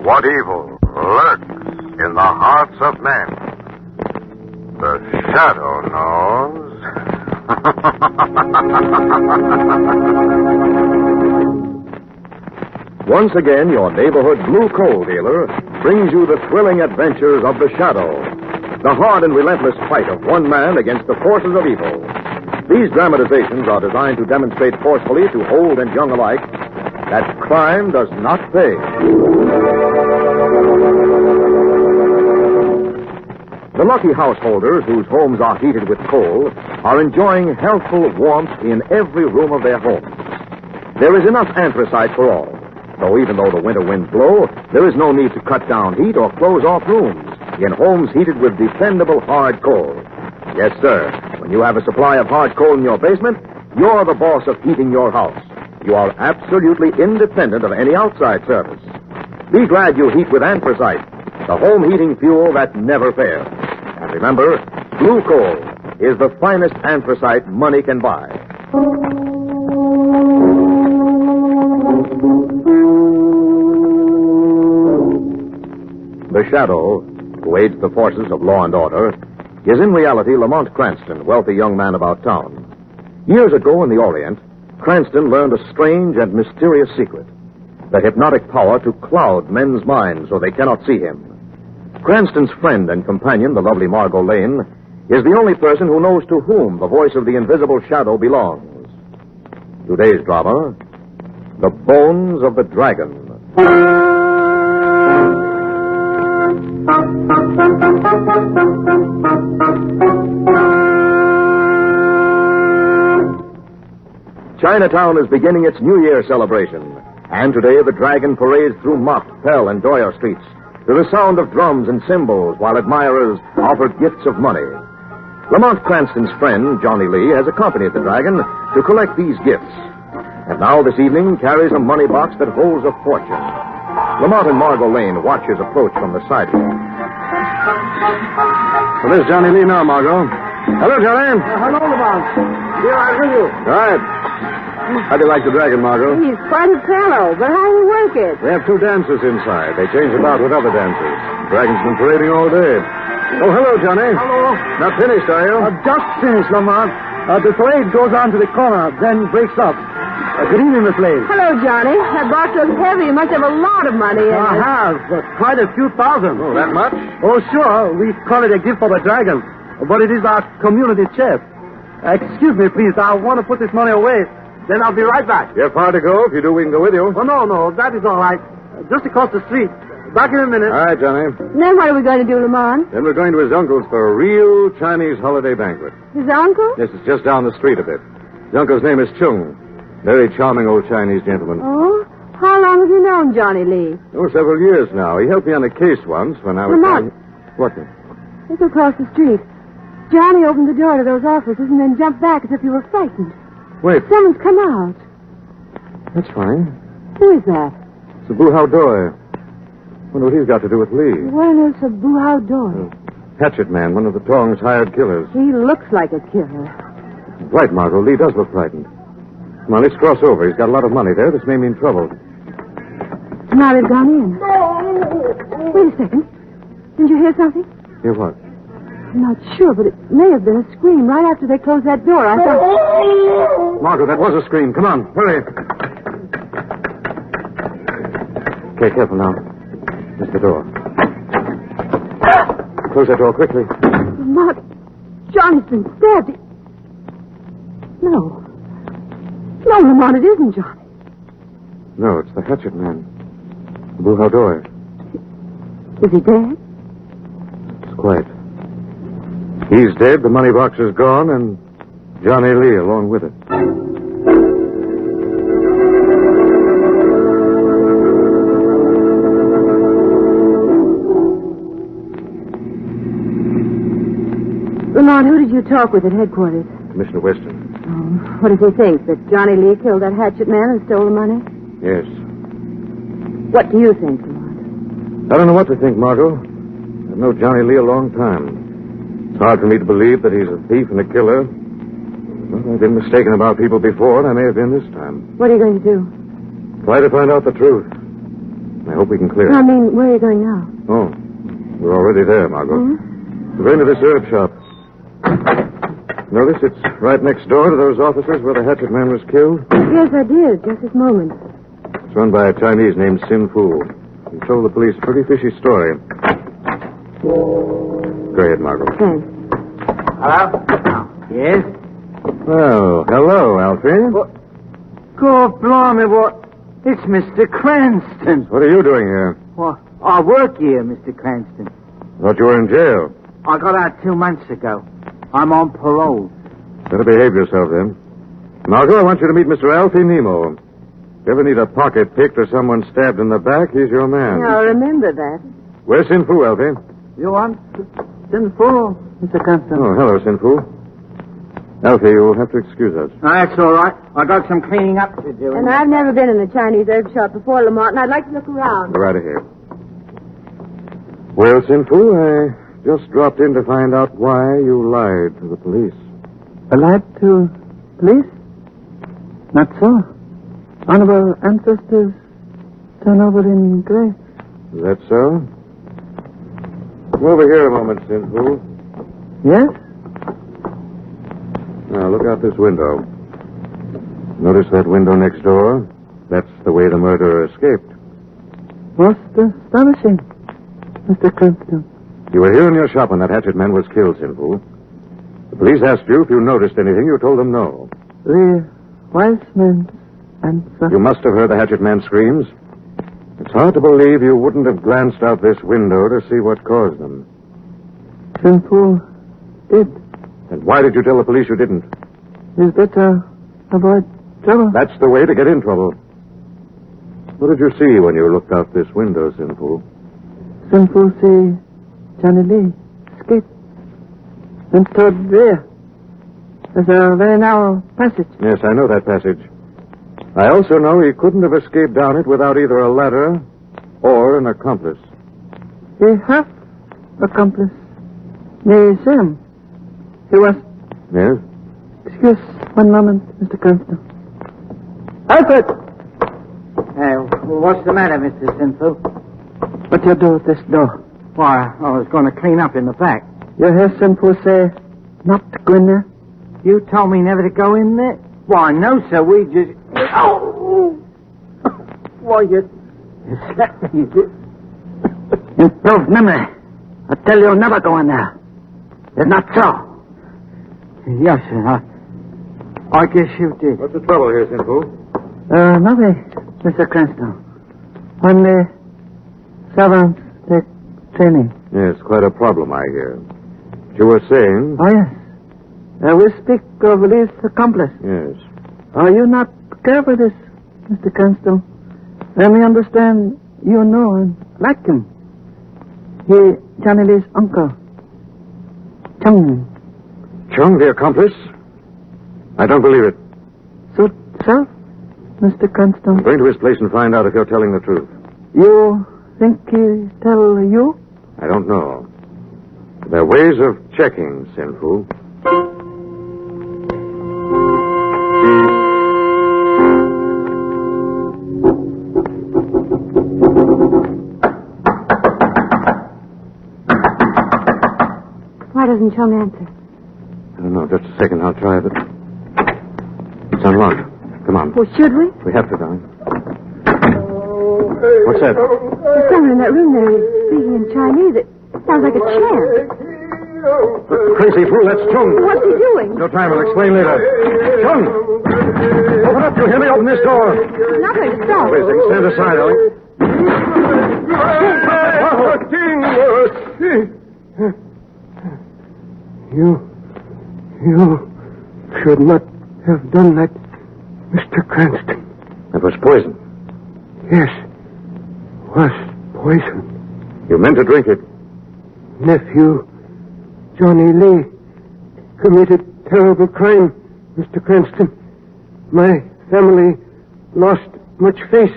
What evil lurks in the hearts of men? The shadow knows. Once again, your neighborhood blue coal dealer brings you the thrilling adventures of the shadow, the hard and relentless fight of one man against the forces of evil. These dramatizations are designed to demonstrate forcefully to old and young alike that crime does not pay. The lucky householders whose homes are heated with coal are enjoying healthful warmth in every room of their homes. There is enough anthracite for all. So even though the winter winds blow, there is no need to cut down heat or close off rooms in homes heated with dependable hard coal. Yes, sir. When you have a supply of hard coal in your basement, you're the boss of heating your house. You are absolutely independent of any outside service. Be glad you heat with anthracite, the home heating fuel that never fails. And remember, blue coal is the finest anthracite money can buy. The shadow, who aids the forces of law and order, is in reality Lamont Cranston, wealthy young man about town. Years ago in the Orient, Cranston learned a strange and mysterious secret, the hypnotic power to cloud men's minds so they cannot see him. Cranston's friend and companion, the lovely Margot Lane, is the only person who knows to whom the voice of the invisible shadow belongs. Today's drama, The Bones of the Dragon. Chinatown is beginning its New Year celebration, and today the dragon parades through Mott, Pell, and Doyer streets to the sound of drums and cymbals while admirers offer gifts of money. Lamont Cranston's friend, Johnny Lee, has accompanied the dragon to collect these gifts, and now this evening carries a money box that holds a fortune. Lamont and Margot Lane watch his approach from the sidewalk. Well, there's Johnny Lee now, Margot. Hello, Johnny. Hello, Lamont. Here, I hear you. Right. How do you like the dragon, Margot? He's quite a fellow, but how do you work it? We have two dancers inside. They change about with other dancers. The dragon's been parading all day. Oh, hello, Johnny. Hello. Not finished, are you? Just finished, Lamont. The parade goes on to the corner, then breaks up. Good evening, Miss Lane. Hello, Johnny. That box looks heavy. You must have a lot of money in it. I have, quite a few thousand. Oh, that much? Oh, sure. We call it a gift for the dragon, but it is our community chest. Excuse me, please. I want to put this money away. Then I'll be right back. You have far to go. If you do, we can go with you. Oh, no. That is all right. Just across the street. Back in a minute. All right, Johnny. Then what are we going to do, Lamont? Then we're going to his uncle's for a real Chinese holiday banquet. His uncle? Yes, it's just down the street a bit. His uncle's name is Chung. Very charming old Chinese gentleman. Oh? How long have you known Johnny Lee? Oh, several years now. He helped me on a case once when I was... Lamont. What? Look across the street. Johnny opened the door to those offices and then jumped back as if he were frightened. Wait. Someone's come out. That's fine. Who is that? It's a Buhao Doi. Wonder what he's got to do with Lee. What on earth's a Buhao Doi? Hatchet Man, one of the Tong's hired killers. He looks like a killer. Right, Margot. Lee does look frightened. Come on, let's cross over. He's got a lot of money there. This may mean trouble. Now they've gone in. Wait a second. Didn't you hear something? Hear what? I'm not sure, but it may have been a scream right after they closed that door. I thought... Margot, that was a scream. Come on, hurry. Okay, careful now. There's the door. Close that door quickly. Lamont, Johnny's been stabbed. No, Lamont, it isn't Johnny. No, it's the Hatchet Man. Buhao Doi. Is he dead? It's quiet. He's dead, the money box is gone, and Johnny Lee along with it. Lamont, who did you talk with at headquarters? Commissioner Weston. Oh, what does he think? That Johnny Lee killed that hatchet man and stole the money? Yes. What do you think, Lamont? I don't know what to think, Margot. I've known Johnny Lee a long time. It's hard for me to believe that he's a thief and a killer. Well, I've been mistaken about people before, and I may have been this time. What are you going to do? Try to find out the truth. I hope we can clear I it. mean, where are you going now? Oh, we're already there, Margot. Mm-hmm. We're going to this herb shop. Notice it's right next door to those offices where the hatchet man was killed. Yes, I did, just this moment. It's run by a Chinese named Sin Fu. He told the police a pretty fishy story. Go ahead, Margot. Thanks. Hello? Yes? Well, hello, Alfie. God blimey, what? It's Mr. Cranston. What are you doing here? Well, I work here, Mr. Cranston. Thought you were in jail. I got out 2 months ago. I'm on parole. Better behave yourself, then. Margot, I want you to meet Mr. Alfie Nemo. If you ever need a pocket picked or someone stabbed in the back, he's your man. I'll remember that. Where's Sin Fu, Alfie? You want Sinful, Mr. Cranston? Oh, hello, Sin Fu. Alfie, you'll have to excuse us. Oh, that's all right. I got some cleaning up to do. And I've never been in a Chinese herb shop before, Lamont, and I'd like to look around. Go right ahead. Well, Sin Fu, I just dropped in to find out why you lied to the police. I lied to police? Not so. Honorable ancestors turn over in grave. Is that so? Come over here a moment, Sin Fu. Yes? Now, look out this window. Notice that window next door? That's the way the murderer escaped. Most astonishing, Mr. Cranston. You were here in your shop when that hatchet man was killed, Sin Fu. The police asked you if you noticed anything. You told them no. The wise man's answer. You must have heard the hatchet man's screams. It's hard to believe you wouldn't have glanced out this window to see what caused them. Sinful did. And why did you tell the police you didn't? It's better avoid trouble. That's the way to get in trouble. What did you see when you looked out this window, Sin Fu? Sinful see Johnny Lee escape. And toward there. There's a very narrow passage. Yes, I know that passage. I also know he couldn't have escaped down it without either a ladder or an accomplice. He have accomplice. May see him. He was... Yes? Excuse 1 moment, Mr. Cranston. Alfred! What's the matter, Mr. Sinful? What you do with this door? Why, I was going to clean up in the back. You hear Sinful say not to go in there? You told me never to go in there? Why, no, sir, we just... Oh! Why, you slapped me, you did. Improved memory. I tell you, never go in there. It's not so. Yes, sir. I guess you did. What's the trouble here, Sin Fu? Nothing, Mr. Cranston. Only servants take training. Yes, quite a problem, I hear. You were saying... Oh, yes. We speak of Lee's accomplice. Yes. Are you not careful this, Mr. Cranston? Let me understand you know and like him. He, Johnny Lee's uncle. Chung. Chung, the accomplice? I don't believe it. Suit self, Mr. Cranston. Going to his place and find out if you're telling the truth. You think he tell you? I don't know. There are ways of checking, Sin Fu. Why doesn't Chung answer? I don't know. Just a second. I'll try it. It's unlocked. Come on. Well, should we? We have to, darling. What's that? There's someone in that room there who's speaking in Chinese. It sounds like a chant. Crazy fool, that's Chung. What's he doing? No time. I'll explain later. Chung! Open up. You hear me? Open this door. He's not going to stop. Please, stand aside, Ellie. You should not have done that, Mr. Cranston. It was poison. Yes, was poison. You meant to drink it. Nephew, Johnny Lee, committed terrible crime, Mr. Cranston. My family lost much faith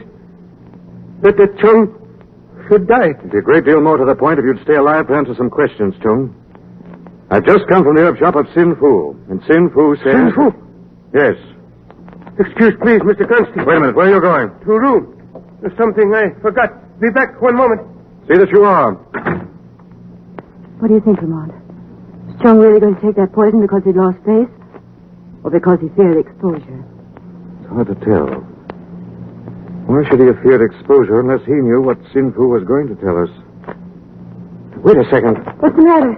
that the Chung should die. It'd be a great deal more to the point if you'd stay alive to answer some questions, Chung. I've just come from the herb shop of Sin Fu, and Sin Fu says... Sin Fu? Yes. Excuse, please, Mr. Cranston. Wait a minute. Where are you going? To a room. There's something I forgot Be back 1 moment. See that you are. What do you think, Lamont? Is Chung really going to take that poison because he'd lost faith? Or because he feared exposure? It's hard to tell. Why should he have feared exposure unless he knew what Sin Fu was going to tell us? Wait a second. What's the matter?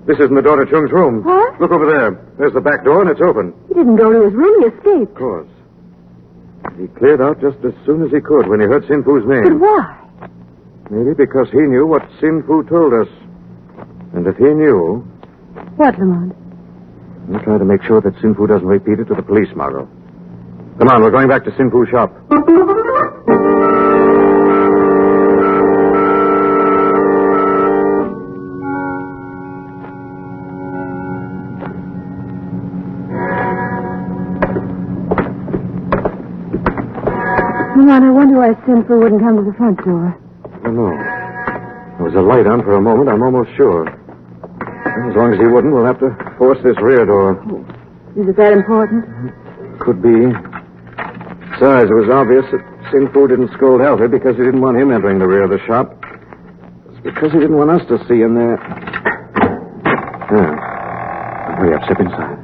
This isn't the daughter Chung's room. What? Look over there. There's the back door, and it's open. He didn't go to his room. He escaped. Of course. He cleared out just as soon as he could when he heard Sin Fu's But name. why? Maybe because he knew what Sin Fu told us. And if he knew... What, Lamont? We'll try to make sure that Sin Fu doesn't repeat it to the police, Margot. Come on, we're going back to Sin Fu's shop. Lamont, I wonder why Sinful wouldn't come to the front door. I don't know. There was a light on for a moment, I'm almost sure. As long as he wouldn't, we'll have to force this rear door. Is it that important? Could be. Besides, it was obvious that Sin Fu didn't scold Alfred because he didn't want him entering the rear of the shop. It's because he didn't want us to see in there. Hurry up, step inside.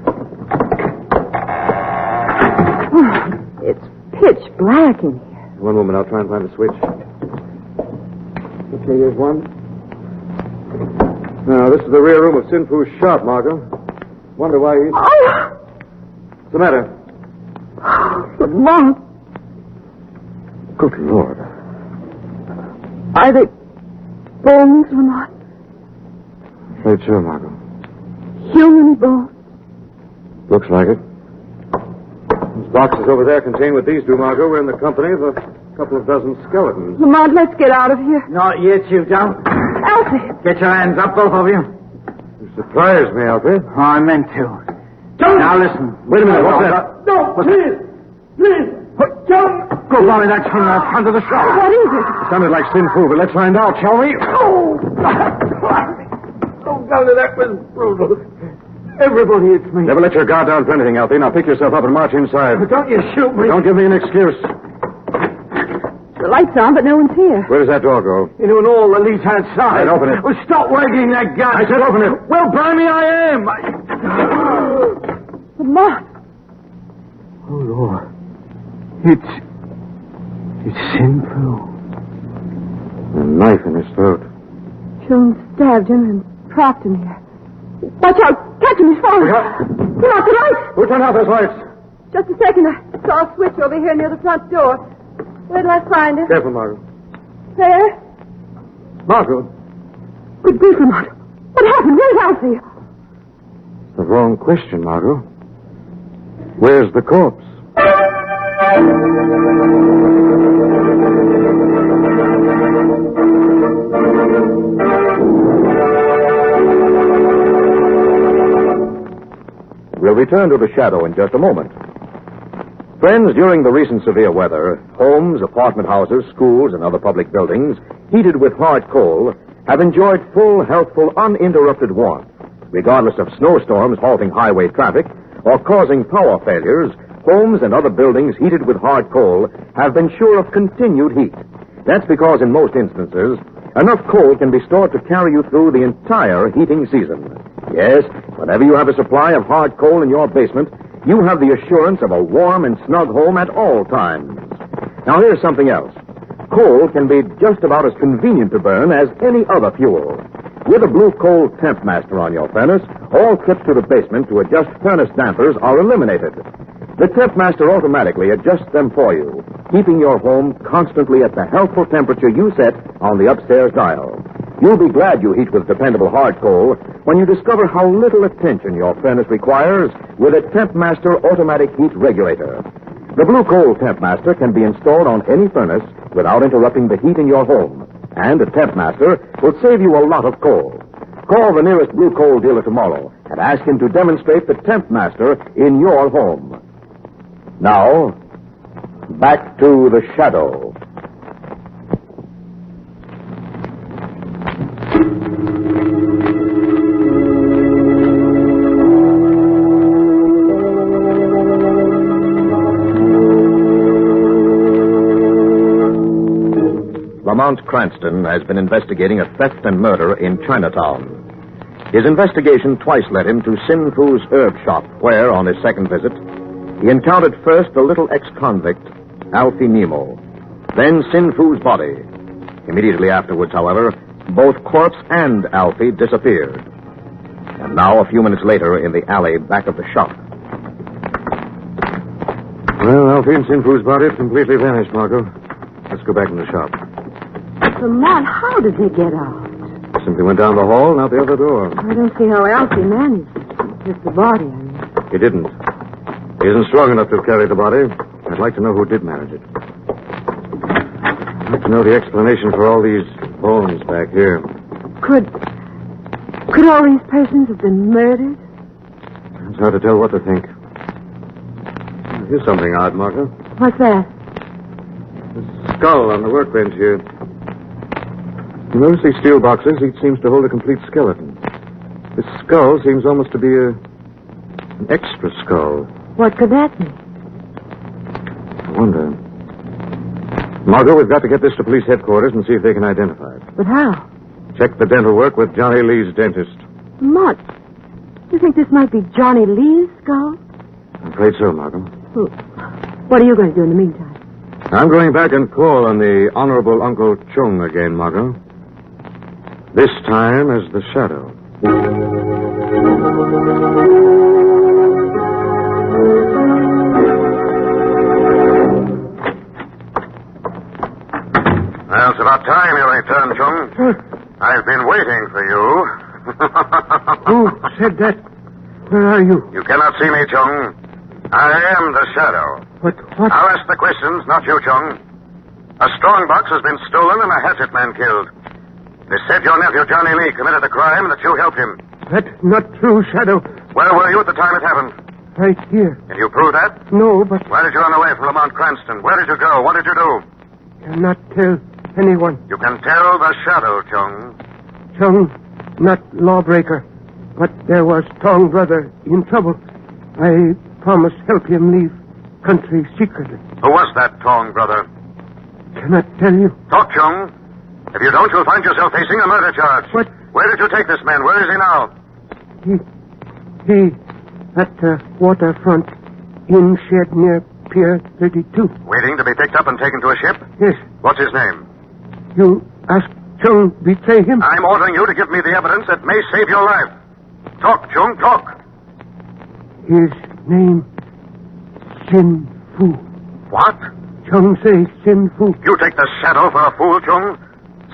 Oh, it's pitch black in here. One moment, I'll try and find the switch. Okay, here's one. Now, this is the rear room of Sin Fu's shop, Margot. Wonder why he's... Oh! What's the matter? Lamont, Good Lord. are they bones, Lamont? Afraid so, Margot. Human bones? Looks like it. Those boxes over there contain what these do, Margot. We're in the company of a couple of dozen skeletons. Lamont, let's get out of here. Not yet, you don't. Elsie! Get your hands up, both of you. You surprised me, Alfred. Oh, I meant to. Now listen. Wait a minute, what's that? No, please. Please. John. Go, Bobby, that's from the front of the shop. What is it? It sounded like Sin Fu, but let's find out, shall we? Oh, Governor, that was brutal. Everybody, it's me. Never let your guard down for anything, Alfie. Now pick yourself up and march inside. Don't you shoot me. Don't give me an excuse. The light's on, but no one's here. Where does that door go? Into an all the least-hand side. Right, open it. Well, stop wagging that gun. I said open it. Well, blimey, I am. Lamont! Oh, Lord. It's sinful. A knife in his throat. Jones stabbed him and propped him here. Watch out! Catch him, he's falling. Look out. Come out, the light! Who turned out those lights? Just a second. I saw a switch over here near the front door. Where did I find it? Careful, Margot. There. Margot. Good grief, Lamont. What happened? Where's Elsie? The wrong question, Margot. Where's the corpse? We'll return to the shadow in just a moment. Friends, during the recent severe weather, homes, apartment houses, schools, and other public buildings, heated with hard coal, have enjoyed full, healthful, uninterrupted warmth. Regardless of snowstorms halting highway traffic or causing power failures, homes and other buildings heated with hard coal have been sure of continued heat. That's because in most instances, enough coal can be stored to carry you through the entire heating season. Yes, whenever you have a supply of hard coal in your basement, you have the assurance of a warm and snug home at all times. Now here's something else. Coal can be just about as convenient to burn as any other fuel. With a blue coal temp master on your furnace, all trips to the basement to adjust furnace dampers are eliminated. The temp master automatically adjusts them for you, keeping your home constantly at the healthful temperature you set on the upstairs dial. You'll be glad you heat with dependable hard coal when you discover how little attention your furnace requires with a Temp Master automatic heat regulator. The Blue Coal Temp Master can be installed on any furnace without interrupting the heat in your home. And a Temp Master will save you a lot of coal. Call the nearest Blue Coal dealer tomorrow and ask him to demonstrate the Temp Master in your home. Now, back to the shadow. Lamont Cranston has been investigating a theft and murder in Chinatown. His investigation twice led him to Sin Fu's herb shop, where, on his second visit, he encountered first the little ex-convict, Alfie Nemo, then Sin Fu's body. Immediately afterwards, however, both corpse and Alfie disappeared. And now, a few minutes later, in the alley back of the shop. Well, Alfie and Sin Fu's body have completely vanished, Margot. Let's go back in the shop. Lamont, how did they get out? Simply went down the hall and out the other door. I don't see how Alfie managed it. Just the body, I mean. He didn't. He isn't strong enough to have carried the body. I'd like to know who did manage it. I'd like to know the explanation for all these bones back here. Could all these persons have been murdered? It's hard to tell what to think. Here's something odd, Margot. What's that? The skull on the workbench here. You notice these steel boxes? Each seems to hold a complete skeleton. This skull seems almost to be an extra skull. What could that be? I wonder. Margot, we've got to get this to police headquarters and see if they can identify it. But how? Check the dental work with Johnny Lee's dentist. Lamont, you think this might be Johnny Lee's skull? I'm afraid so, Margot. Well, what are you going to do in the meantime? I'm going back and call on the Honorable Uncle Chung again, Margot. This time as the Shadow. Well, it's about time you returned, Chung. I've been waiting for you. Who said that? Where are you? You cannot see me, Chung. I am the Shadow. What? I'll ask the questions, not you, Chung. A strong box has been stolen and a hatchet man killed. They said your nephew, Johnny Lee, committed the crime and that you helped him. That's not true, Shadow. Where were you at the time it happened? Right here. Can you prove that? No, but Why did you run away from Lamont Cranston? Where did you go? What did you do? cannot tell anyone. You can tell the Shadow, Chung. Chung, not lawbreaker, but there was Tong brother in trouble. I promised help him leave country secretly. Who was that Tong brother? Cannot tell you. Talk, Chung. If you don't, you'll find yourself facing a murder charge. What? Where did you take this man? Where is he now? He at the waterfront inn shed near Pier 32. Waiting to be picked up and taken to a ship? Yes. What's his name? You asked Chung betray him? I'm ordering you to give me the evidence that may save your life. Talk, Chung, talk. His name, Sin Fu. What? Chung say Sin Fu. You take the Shadow for a fool, Chung?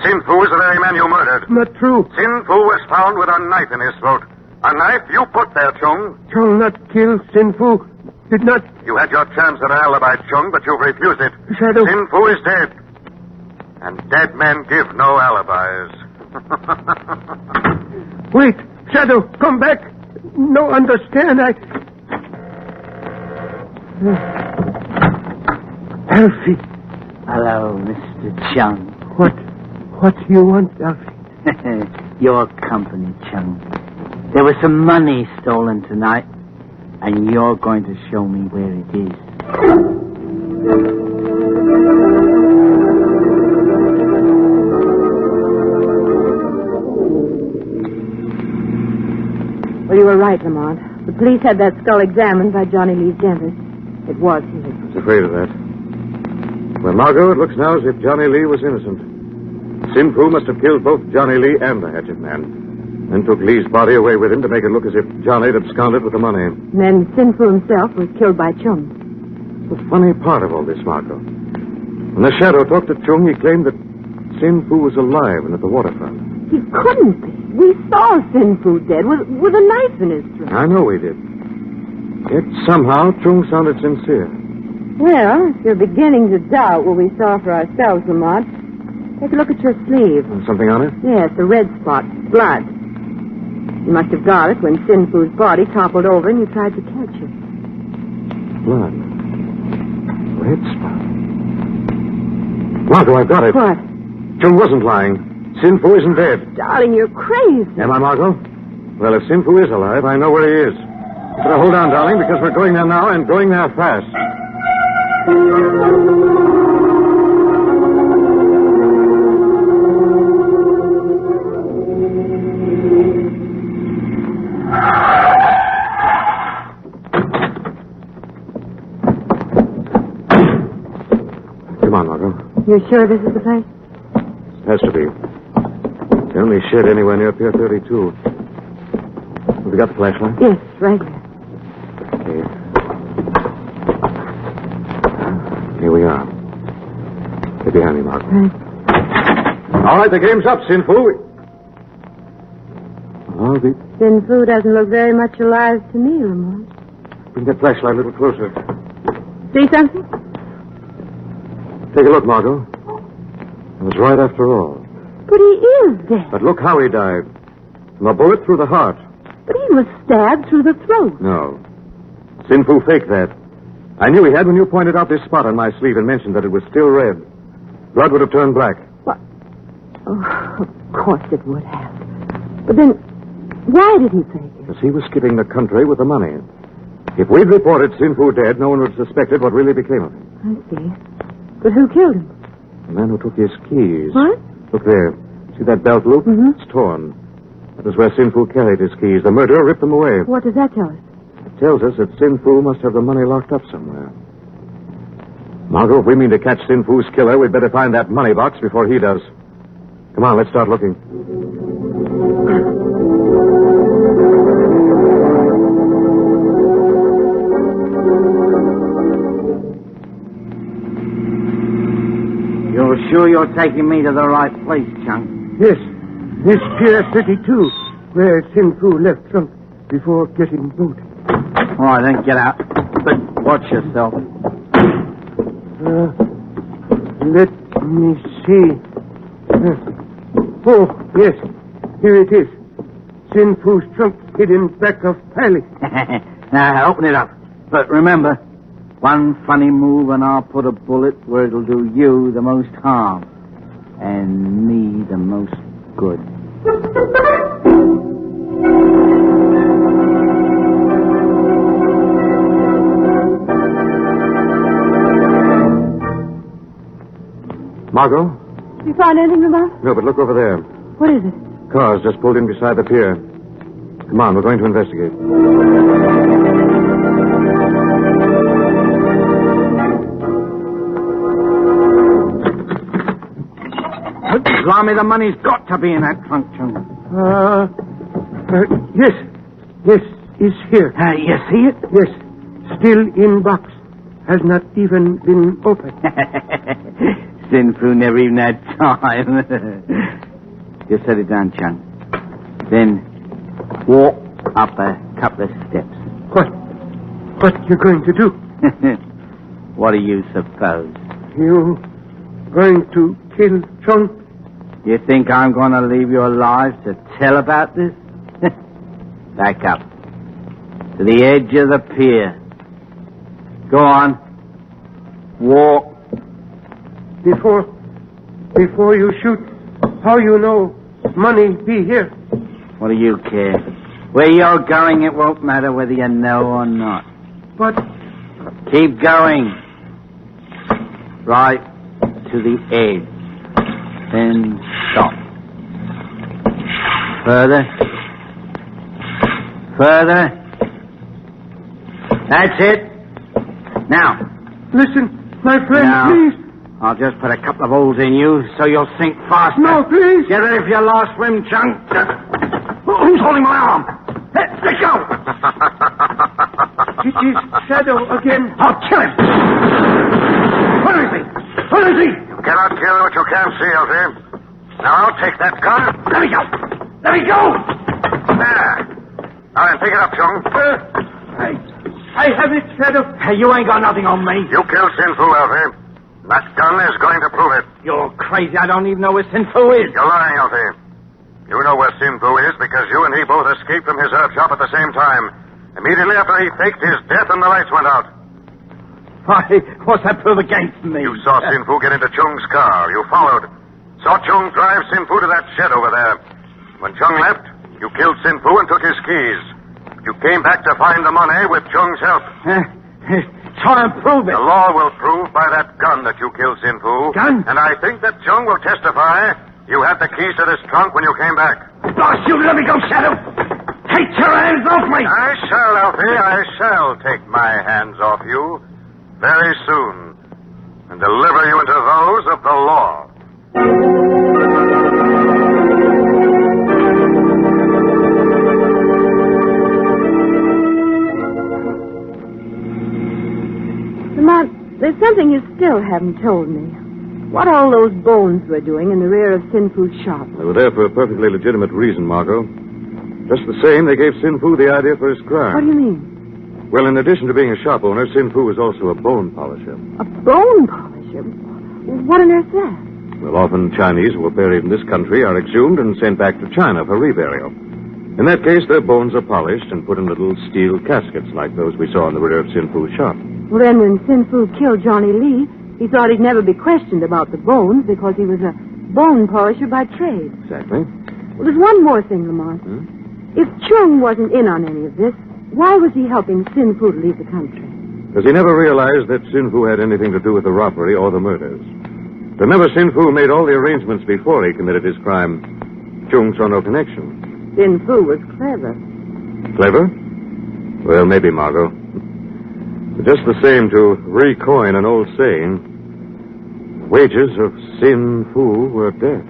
Sin Fu is the very man you murdered. Not true. Sin Fu was found with a knife in his throat. A knife you put there, Chung. Chung not kill Sin Fu. Did not. You had your chance at an alibi, Chung, but you've refused it. Shadow. Sin Fu is dead. And dead men give no alibis. Wait, Shadow, come back. No, understand, Alfie. Hello, Mr. Chung. What you want, Alfie? Your company, Chung. There was some money stolen tonight, and you're going to show me where it is. Well, you were right, Lamont. The police had that skull examined by Johnny Lee's dentist. It was his. I was afraid of that. Well, Margot, it looks now as if Johnny Lee was innocent. Sin Fu must have killed both Johnny Lee and the hatchet man, then took Lee's body away with him to make it look as if Johnny had absconded with the money. And then Sin Fu himself was killed by Chung. The funny part of all this, Margot. When the Shadow talked to Chung, he claimed that Sin Fu was alive and at the waterfront. He couldn't be. We saw Sin Fu dead with a knife in his throat. I know we did. Yet somehow Chung sounded sincere. Well, if you're beginning to doubt what we saw for ourselves, Lamont, take a look at your sleeve. Something on it? Yes, a red spot. Blood. You must have got it when Sin Fu's body toppled over and you tried to catch it. Blood. Red spot. Margot, I've got it. What? Chung wasn't lying. Sin Fu isn't dead. Darling, you're crazy. Am I, Margot? Well, if Sin Fu is alive, I know where he is. You better hold on, darling, because we're going there now and going there fast. on, Margot. You sure this is the place? Has to be. It's the only shed anywhere near Pier 32. Have you got the flashlight? Yes, right here. Okay. Here we are. Get behind me, Margot. Right. All right, the game's up, Sin Fu. Oh, Sin Fu doesn't look very much alive to me, Lamont. bring that flashlight a little closer. See something? Take a look, Margot. It was right after all. But he is dead. But look how he died. From a bullet through the heart. But he was stabbed through the throat. No. Sin Fu faked that. I knew he had when you pointed out this spot on my sleeve and mentioned that it was still red. Blood would have turned black. What? Oh, of course it would have. But then, why did he fake it? Because he was skipping the country with the money. If we'd reported Sin Fu dead, no one would have suspected what really became of him. I see. But who killed him? The man who took his keys. What? Look there. See that belt loop? Mm-hmm. It's torn. That was where Sin Fu carried his keys. The murderer ripped them away. What does that tell us? It tells us that Sin Fu must have the money locked up somewhere. Margot, if we mean to catch Sin Fu's killer, we'd better find that money box before he does. Come on, let's start looking. You're sure you're taking me to the right place, Chunk? Yes. This Pier 32, where Sin Fu left Trunk before getting boat. All right, then, get out. But watch yourself. Let me see. Oh, yes. Here it is. Sin Fu's trunk hidden back of Pally. Now, open it up. But remember, one funny move and I'll put a bullet where it'll do you the most harm. And me the most good. Margot? You found anything, Lamont? No, but look over there. What is it? Cars just pulled in beside the pier. Come on, we're going to investigate. Blimey, the money's got to be in that trunk, Chunk. Yes. Yes, it's here. You see it? Yes. Still in box. Has not even been opened. Sin Fu never even had time. Just set it down, Chunk. Then walk up a couple of steps. What you going to do? What do you suppose? You going to kill Chunk? You think I'm going to leave you alive to tell about this? Back up. To the edge of the pier. Go on. Walk. Before you shoot, how you know money be here? What do you care? Where you're going, it won't matter whether you know or not. But Keep going. Right to the edge. Then stop. Further. That's it. Now. listen, my friend, Now. please. I'll just put a couple of holes in you so you'll sink faster. No, please. Get ready for your last swim, Chunk. Who's holding my arm? Let go. It is Shadow again. I'll kill him. Where is he? You cannot kill what you can't see, Elfie. Now, I'll take that gun. Let me go. There. Now then, pick it up, Chung. I have it, Shadow. Hey, you ain't got nothing on me. You killed Sin Fu, Elfie. That gun is going to prove it. You're crazy. I don't even know where Sin Fu is. You're lying, Elfie. You know where Sin Fu is because you and he both escaped from his herb shop at the same time. Immediately after he faked his death and the lights went out. Why, what's that prove against me? You saw Sin Fu get into Chung's car. You followed. Saw Chung drive Sin Fu to that shed over there. When Chung left, you killed Sin Fu and took his keys. You came back to find the money with Chung's help. Try and prove it. The law will prove by that gun that you killed Sin Fu. Gun? And I think that Chung will testify you had the keys to this trunk when you came back. Blast you, let me go, Shadow. Take your hands off me. I shall, Alfie. I shall take my hands off you very soon and deliver you into shadows of the law. Lamont, there's something you still haven't told me. What all those bones were doing in the rear of Sin Fu's shop. They were there for a perfectly legitimate reason, Margot. Just the same, they gave Sin Fu the idea for his crime. What do you mean? Well, in addition to being a shop owner, Sin Fu was also a bone polisher. A bone polisher? What on earth's that? Well, often Chinese who are buried in this country are exhumed and sent back to China for reburial. In that case, their bones are polished and put in little steel caskets like those we saw in the rear of Sin Fu's shop. Well, then when Sin Fu killed Johnny Lee, he thought he'd never be questioned about the bones because he was a bone polisher by trade. Exactly. Well, there's one more thing, Lamont. If Chung wasn't in on any of this, why was he helping Sin Fu to leave the country? Because he never realized that Sin Fu had anything to do with the robbery or the murders. Remember, Sin Fu made all the arrangements before he committed his crime. Chung saw no connection. Sin Fu was clever. Clever? Well, maybe, Margot. But just the same, to recoin an old saying, the wages of Sin Fu were death.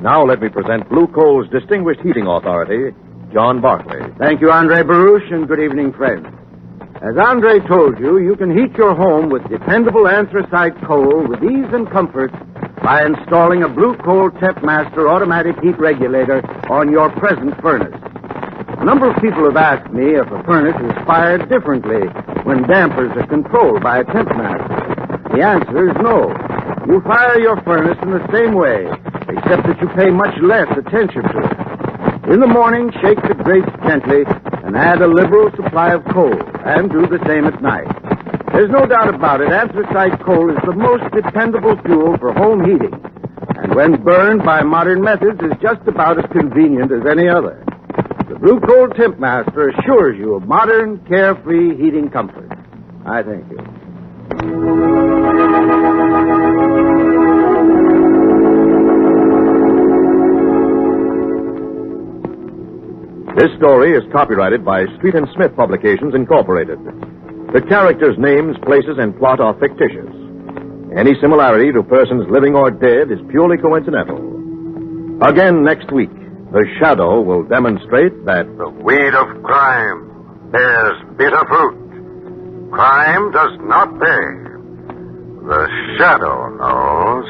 Now let me present Blue Coal's distinguished heating authority, John Barclay. Thank you, Andre Baruch, and good evening, friends. As Andre told you, you can heat your home with dependable anthracite coal with ease and comfort by installing a Blue Coal Tempmaster automatic heat regulator on your present furnace. A number of people have asked me if a furnace is fired differently when dampers are controlled by a Tempmaster. The answer is no. You fire your furnace in the same way, except that you pay much less attention to it. In the morning, shake the grates gently and add a liberal supply of coal, and do the same at night. There's no doubt about it, anthracite coal is the most dependable fuel for home heating, and when burned by modern methods is just about as convenient as any other. The Blue Coal Tempmaster assures you of modern, carefree heating comfort. I thank you. This story is copyrighted by Street and Smith Publications, Incorporated. The characters' names, places, and plot are fictitious. Any similarity to persons living or dead is purely coincidental. Again next week, the shadow will demonstrate that the weed of crime bears bitter fruit. Crime does not pay. The shadow knows.